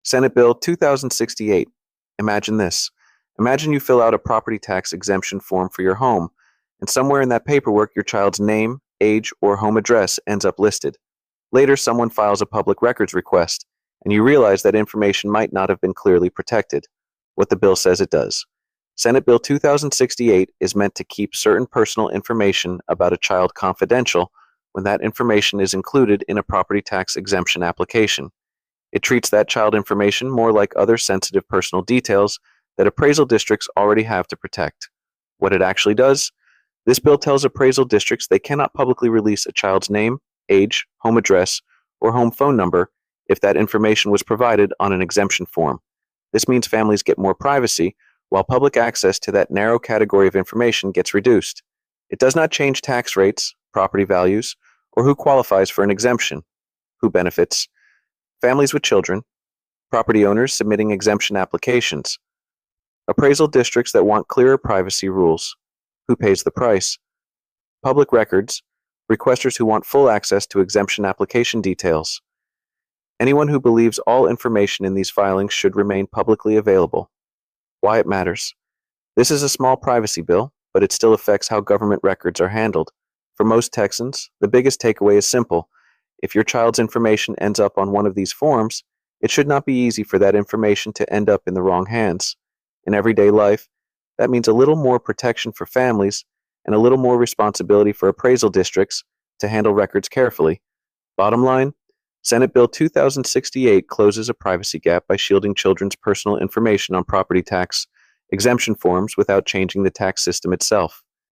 Senate Bill 2068. Imagine this. Imagine you fill out a property tax exemption form for your home, and somewhere in that paperwork your child's name, age, or home address ends up listed. Later, someone files a public records request, and you realize that information might not have been clearly protected. What the bill says it does. Senate Bill 2068 is meant to keep certain personal information about a child confidential when that information is included in a property tax exemption application. It treats that child information more like other sensitive personal details that appraisal districts already have to protect. What it actually does? This bill tells appraisal districts they cannot publicly release a child's name, age, home address, or home phone number if that information was provided on an exemption form. This means families get more privacy, while public access to that narrow category of information gets reduced. It does not change tax rates, property values, or who qualifies for an exemption. Who benefits? Families with children, property owners submitting exemption applications, appraisal districts that want clearer privacy rules. Who pays the price? Public records, requesters who want full access to exemption application details. Anyone who believes all information in these filings should remain publicly available. Why it matters. This is a small privacy bill, but it still affects how government records are handled. For most Texans, the biggest takeaway is simple. If your child's information ends up on one of these forms, it should not be easy for that information to end up in the wrong hands. In everyday life, that means a little more protection for families and a little more responsibility for appraisal districts to handle records carefully. Bottom line, Senate Bill 2068 closes a privacy gap by shielding children's personal information on property tax exemption forms without changing the tax system itself.